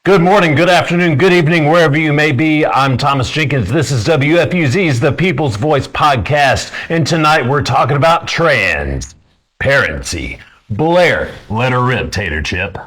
Good morning, good afternoon, good evening, wherever you may be. I'm Thomas Jenkins. This is WFUZ's The People's Voice podcast. And tonight we're talking about transparency. Blair, let her rip, Tater Chip.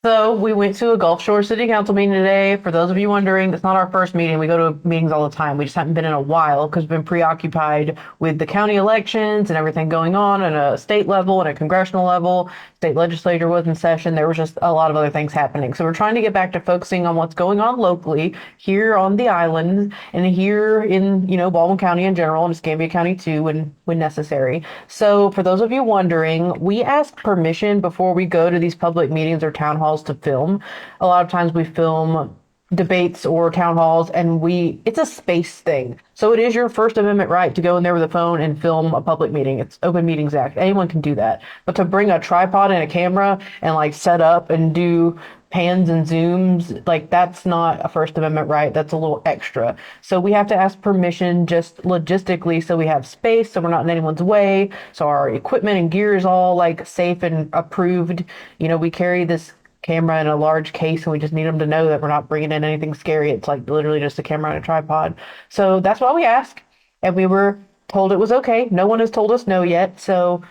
So we went to a Gulf Shore City Council meeting today. For those of you wondering, it's not our first meeting. We go to meetings all the time. We just haven't been in a while because we've been preoccupied with the county elections and everything going on at a state level and a congressional level. State legislature was in session. There was just a lot of other things happening. So we're trying to get back to focusing on what's going on locally here on the island and here in, Baldwin County in general and Escambia County too when necessary. So for those of you wondering, we ask permission before we go to these public meetings or town halls to film. A lot of times we film debates or town halls and it's a space thing. So it is your First Amendment right to go in there with a phone and film a public meeting. It's Open Meetings Act. Anyone can do that. But to bring a tripod and a camera and set up and do pans and zooms, that's not a First Amendment right. That's a little extra. So we have to ask permission just logistically so we have space, so we're not in anyone's way, so our equipment and gear is all safe and approved. We carry this camera in a large case and we just need them to know that we're not bringing in anything scary. It's literally just a camera and a tripod. So that's why we ask, and we were told it was okay. No one has told us no yet. So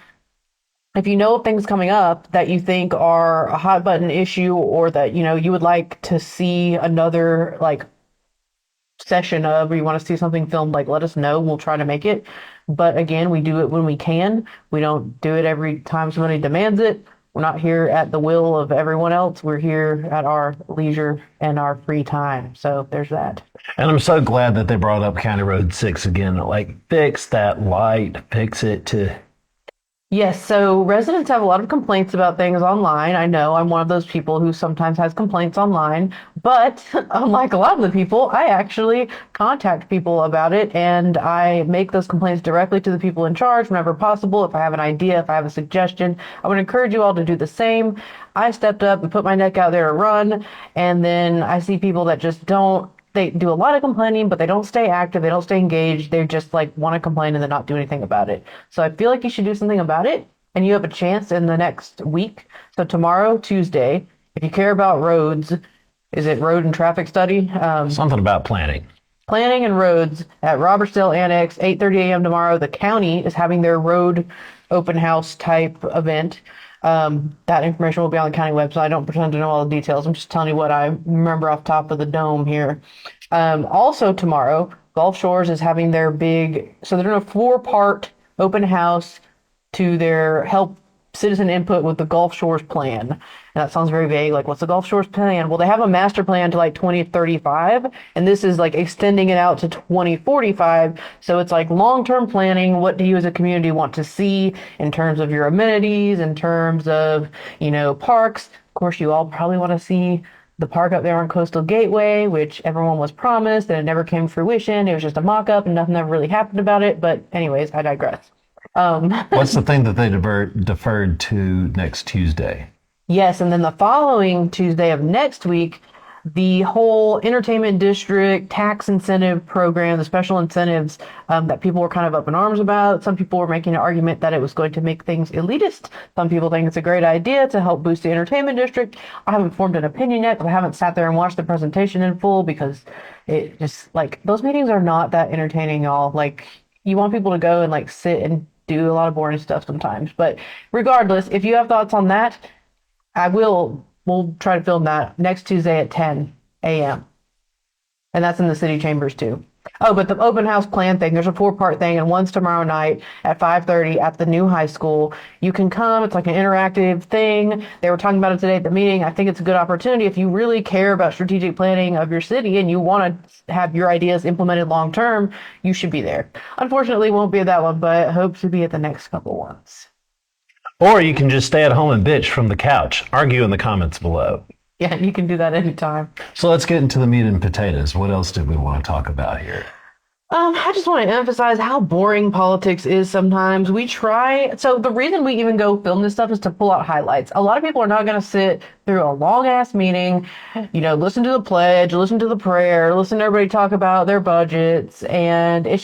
if you know of things coming up that you think are a hot button issue or that you would like to see another session of, or you want to see something filmed, let us know. We'll try to make it. But again, we do it when we can. We don't do it every time somebody demands it. We're not here at the will of everyone else. We're here at our leisure and our free time. So there's that. And I'm so glad that they brought up County Road 6 again. Fix that light, fix it to... Yes, so residents have a lot of complaints about things online. I know I'm one of those people who sometimes has complaints online, but unlike a lot of the people, I actually contact people about it and I make those complaints directly to the people in charge whenever possible. If I have an idea, if I have a suggestion, I would encourage you all to do the same. I stepped up and put my neck out there to run, and then I see people that just don't. They do a lot of complaining, but they don't stay active. They don't stay engaged. They just want to complain and then not do anything about it. So I feel like you should do something about it, and you have a chance in the next week. So tomorrow, Tuesday, if you care about roads, is it road and traffic study? Something about planning. Planning and roads at Robertsdale Annex, 8:30 a.m. tomorrow. The county is having their road open house type event. That information will be on the county website. I don't pretend to know all the details. I'm just telling you what I remember off top of the dome here. Also tomorrow, Gulf Shores is having their so they're doing a 4-part open house to their help citizen input with the Gulf Shores plan. And that sounds very vague. What's the Gulf Shores plan? Well, they have a master plan to 2035, and this is extending it out to 2045. So it's long-term planning. What do you as a community want to see in terms of your amenities, in terms of, parks? Of course, you all probably want to see the park up there on Coastal Gateway, which everyone was promised, and it never came to fruition. It was just a mock-up, and nothing ever really happened about it. But anyways, I digress. What's the thing that they deferred to next Tuesday? Yes, and then the following Tuesday of next week, the whole entertainment district tax incentive program, the special incentives that people were kind of up in arms about. Some people were making an argument that it was going to make things elitist. Some people think it's a great idea to help boost the entertainment district. I haven't formed an opinion yet because I haven't sat there and watched the presentation in full because it just those meetings are not that entertaining, y'all. You want people to go and sit and do a lot of boring stuff sometimes. But regardless, if you have thoughts on that, we'll try to film that next Tuesday at 10 a.m. And that's in the city chambers too. Oh, but the open house plan thing, there's a 4-part thing, and one's tomorrow night at 5:30 at the new high school. You can come. It's an interactive thing. They were talking about it today at the meeting. I think it's a good opportunity if you really care about strategic planning of your city and you want to have your ideas implemented long term, you should be there. Unfortunately, won't be at that one, but hope to be at the next couple ones. Or you can just stay at home and bitch from the couch. Argue in the comments below. Yeah, you can do that anytime. So let's get into the meat and potatoes. What else did we want to talk about here? I just want to emphasize how boring politics is sometimes. So the reason we even go film this stuff is to pull out highlights. A lot of people are not going to sit through a long ass meeting, listen to the pledge, listen to the prayer, listen to everybody talk about their budgets, and it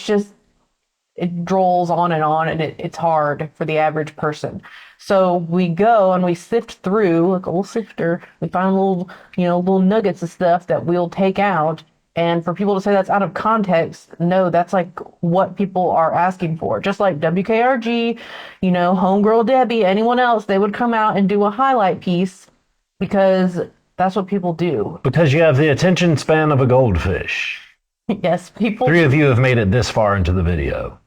drolls on and it's hard for the average person. So we go and we sift through like a little sifter. We find little nuggets of stuff that we'll take out. And for people to say that's out of context, no, that's like what people are asking for. Just like WKRG, Homegirl Debbie, anyone else, they would come out and do a highlight piece because that's what people do. Because you have the attention span of a goldfish. Yes, people. 3 of you have made it this far into the video.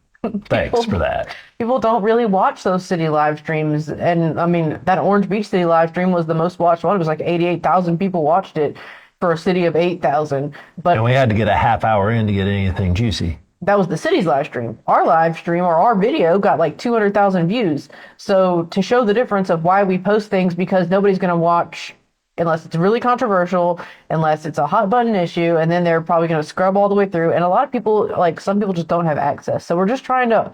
Thanks for that. People don't really watch those city live streams. And I mean, that Orange Beach city live stream was the most watched one. It was like 88,000 people watched it for a city of 8,000. And we had to get a half hour in to get anything juicy. That was the city's live stream. Our live stream or our video got like 200,000 views. So to show the difference of why we post things, because nobody's going to watch unless it's really controversial, unless it's a hot button issue, and then they're probably going to scrub all the way through. And a lot of people, like some people just don't have access. So we're just trying to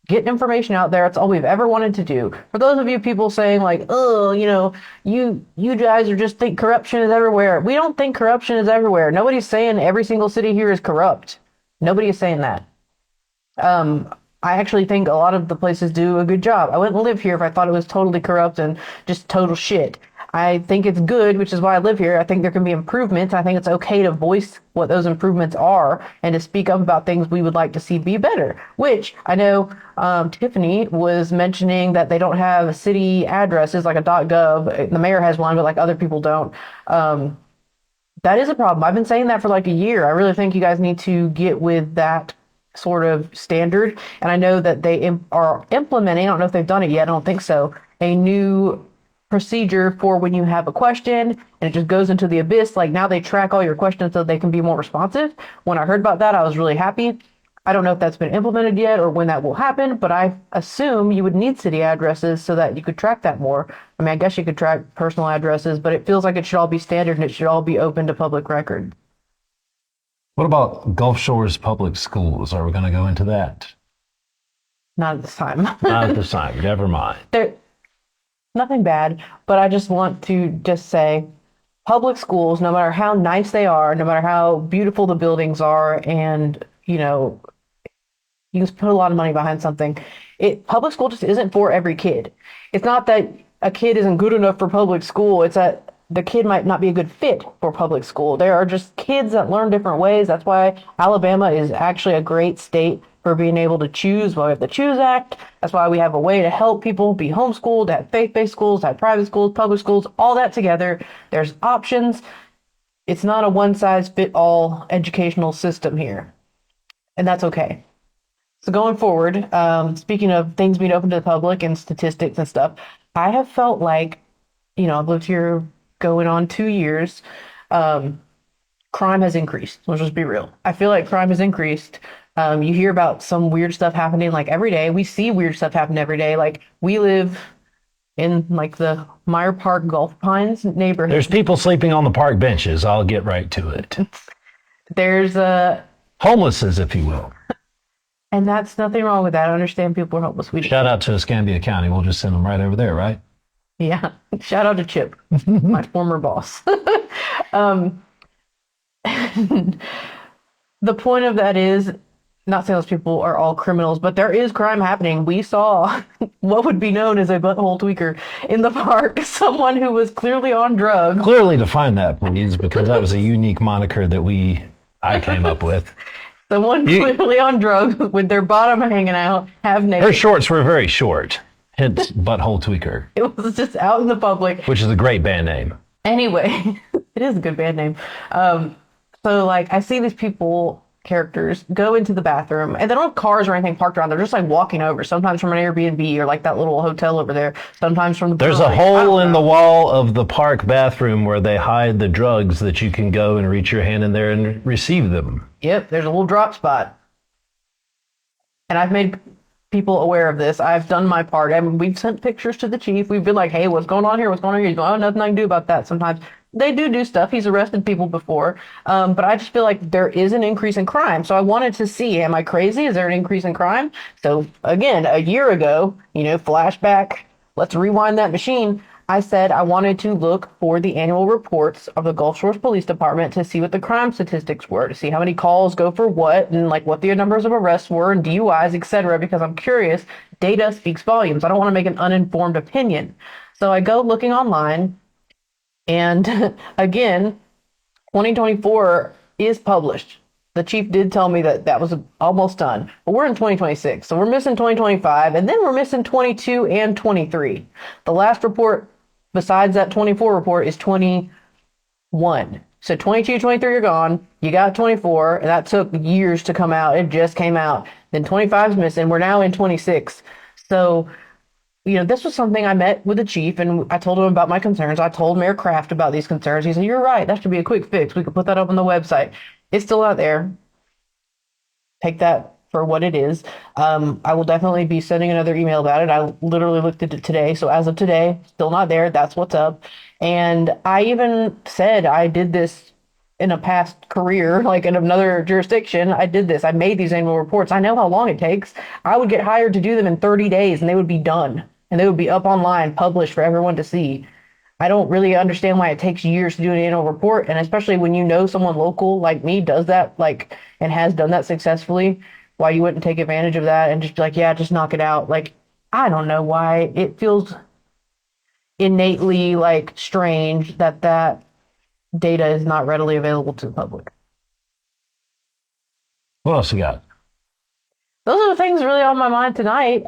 get information out there. It's all we've ever wanted to do. For those of you people saying like, oh, you guys are just think corruption is everywhere. We don't think corruption is everywhere. Nobody's saying every single city here is corrupt. Nobody is saying that. I actually think a lot of the places do a good job. I wouldn't live here if I thought it was totally corrupt and just total shit. I think it's good, which is why I live here. I think there can be improvements. I think it's okay to voice what those improvements are and to speak up about things we would like to see be better, which I know Tiffany was mentioning that they don't have city addresses like a .gov. The mayor has one, but like other people don't. That is a problem. I've been saying that for like a year. I really think you guys need to get with that sort of standard. And I know that they are implementing, I don't know if they've done it yet, I don't think so, a new procedure for when you have a question and it just goes into the abyss. Like now they track all your questions so they can be more responsive. When I heard about that, I was really happy. I don't know if that's been implemented yet or when that will happen, but I assume you would need city addresses so that you could track that more. I mean, I guess you could track personal addresses, but it feels like it should all be standard and it should all be open to public record. What about Gulf Shores public schools? Are we going to go into that? Not at this time. Not at this time. Never mind. Nothing bad, but I just want to just say public schools, no matter how nice they are, no matter how beautiful the buildings are, and you can put a lot of money behind something. Public school just isn't for every kid. It's not that a kid isn't good enough for public school. It's that the kid might not be a good fit for public school. There are just kids that learn different ways. That's why Alabama is actually a great state for being able to choose. Well, we have the Choose Act. That's why we have a way to help people be homeschooled, to have faith-based schools, to have private schools, public schools, all that together. There's options. It's not a one-size-fit-all educational system here. And that's okay. So going forward, speaking of things being open to the public and statistics and stuff, I have felt like, I've lived here going on 2 years. Crime has increased. Let's just be real. I feel like crime has increased. You hear about some weird stuff happening like every day. We see weird stuff happen every day. Like we live in like the Meyer Park Gulf Pines neighborhood. There's people sleeping on the park benches. I'll get right to it. There's homelesses, if you will. And that's nothing wrong with that. I understand people are homeless. Shout out to Escambia County. We'll just send them right over there, right? Yeah. Shout out to Chip, my former boss. The point of that is, not saying those people are all criminals, but there is crime happening. We saw what would be known as a butthole tweaker in the park, someone who was clearly on drugs. Clearly define that, please, because that was a unique moniker that I came up with. Someone clearly on drugs with their bottom hanging out, half naked. Her shorts were very short, hence butthole tweaker. It was just out in the public. Which is a great band name. Anyway, it is a good band name. So like I see these characters go into the bathroom and they don't have cars or anything parked around. They're just like walking over, sometimes from an Airbnb or like that little hotel over there, sometimes from the There's a hole in the wall of the park bathroom where they hide the drugs that you can go and reach your hand in there and receive them. Yep, there's a little drop spot. And I've made people aware of this. I've done my part. I mean, we've sent pictures to the chief. We've been like, hey, what's going on here? What's going on here? He's going, oh, nothing I can do about that. Sometimes they do stuff. He's arrested people before. But I just feel like there is an increase in crime. So I wanted to see, am I crazy? Is there an increase in crime? So again, a year ago, flashback, let's rewind that machine. I said I wanted to look for the annual reports of the Gulf Shores Police Department to see what the crime statistics were, to see how many calls go for what, and like what the numbers of arrests were and DUIs, etc. Because I'm curious. Data speaks volumes. I don't want to make an uninformed opinion. So I go looking online, and again, 2024 is published. The chief did tell me that that was almost done, but we're in 2026, so we're missing 2025, and then we're missing 22 and 23. The last report besides that 24 report is 21. So 22, 23 are gone. You got 24, and that took years to come out. It just came out. Then 25 is missing. We're now in 26. So, this was something I met with the chief, and I told him about my concerns. I told Mayor Kraft about these concerns. He said, "You're right. That should be a quick fix. We could put that up on the website." It's still out there. Take that for what it is. I will definitely be sending another email about it. I literally looked at it today. So as of today, still not there. That's what's up. And I even said I did this in a past career, like in another jurisdiction. I did this. I made these annual reports. I know how long it takes. I would get hired to do them in 30 days and they would be done. And they would be up online, published for everyone to see. I don't really understand why it takes years to do an annual report, and especially when someone local like me does that, and has done that successfully, why you wouldn't take advantage of that and just be like, yeah, just knock it out. I don't know why it feels innately strange that data is not readily available to the public. What else you got? Those are the things really on my mind tonight.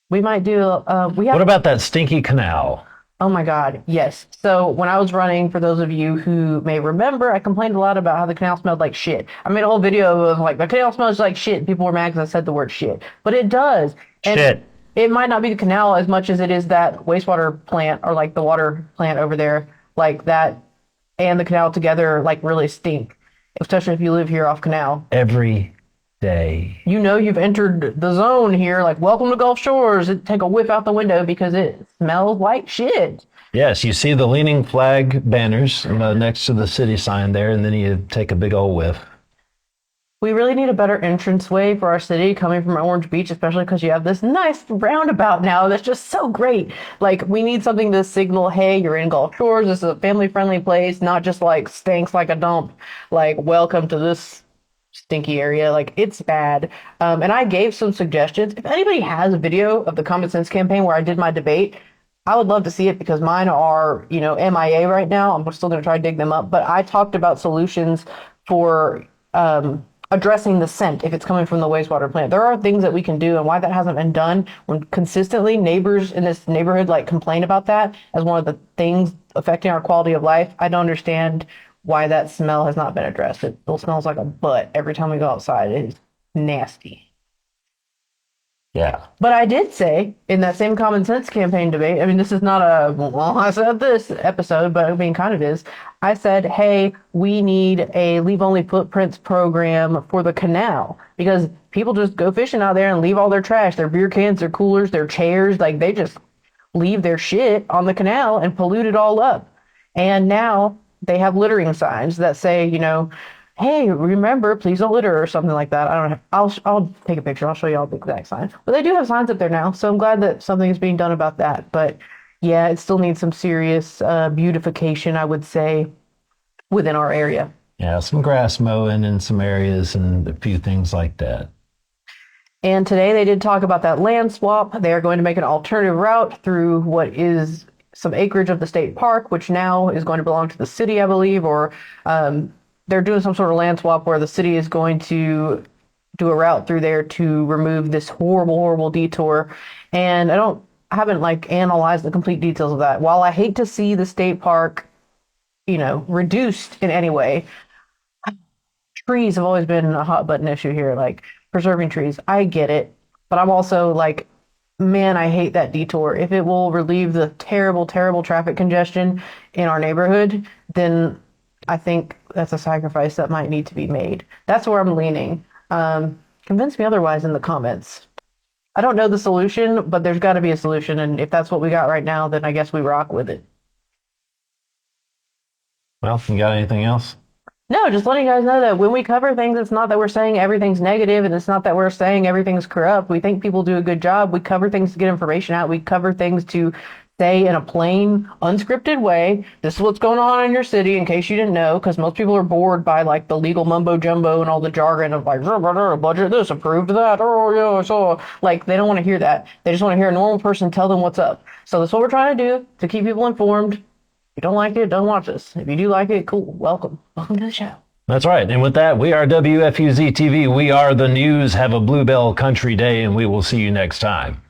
We might do. What about that stinky canal? Oh my God, yes. So when I was running, for those of you who may remember, I complained a lot about how the canal smelled like shit. I made a whole video of the canal smells like shit. People were mad because I said the word shit. But it does. And shit. It might not be the canal as much as it is that wastewater plant or the water plant over there. That and the canal together really stink. Especially if you live here off canal. Every day. You've entered the zone here, welcome to Gulf Shores. Take a whiff out the window because it smells like shit. Yes, you see the leaning flag banners next to the city sign there, and then you take a big old whiff. We really need a better entranceway for our city coming from Orange Beach, especially because you have this nice roundabout now that's just so great. We need something to signal, hey, you're in Gulf Shores. This is a family-friendly place, not just stinks like a dump. Welcome to this stinky area. It's bad. And I gave some suggestions. If anybody has a video of the Common Sense campaign where I did my debate, I would love to see it because mine are, MIA right now. I'm still going to try to dig them up. But I talked about solutions for addressing the scent if it's coming from the wastewater plant. There are things that we can do, and why that hasn't been done when consistently neighbors in this neighborhood complain about that as one of the things affecting our quality of life. I don't understand why that smell has not been addressed. It still smells like a butt every time we go outside. It is nasty. Yeah. But I did say in that same Common Sense campaign debate, this is not I said this episode, but kind of is. I said, hey, we need a leave only footprints program for the canal because people just go fishing out there and leave all their trash, their beer cans, their coolers, their chairs. They just leave their shit on the canal and pollute it all up. And now they have littering signs that say, hey, remember, please don't litter or something like that. I don't know. I'll take a picture. I'll show you all the exact sign. But they do have signs up there now. So I'm glad that something is being done about that. But yeah, it still needs some serious beautification, I would say, within our area. Yeah, some grass mowing in some areas and a few things like that. And today they did talk about that land swap. They are going to make an alternative route through what is some acreage of the state park, which now is going to belong to the city, I believe, or they're doing some sort of land swap where the city is going to do a route through there to remove this horrible, horrible detour. And I haven't analyzed the complete details of that. While I hate to see the state park, reduced in any way, trees have always been a hot button issue here, preserving trees. I get it. But I'm also man, I hate that detour. If it will relieve the terrible, terrible traffic congestion in our neighborhood, then I think that's a sacrifice that might need to be made. That's where I'm leaning. Convince me otherwise in the comments. I don't know the solution, but there's got to be a solution. And if that's what we got right now, then I guess we rock with it. Well, you got anything else? No, just letting you guys know that when we cover things, it's not that we're saying everything's negative, and it's not that we're saying everything's corrupt. We think people do a good job. We cover things to get information out. We cover things to say in a plain, unscripted way, this is what's going on in your city, in case you didn't know, because most people are bored by like the legal mumbo jumbo and all the jargon of like, budget this, approved that, oh yeah, so like they don't want to hear that. They just want to hear a normal person tell them what's up. So that's what we're trying to do, to keep people informed. If you don't like it, don't watch us. If you do like it, cool. Welcome to the show. That's right. And with that, we are WFUZ-TV. We are the news. Have a Bluebell Country Day, and we will see you next time.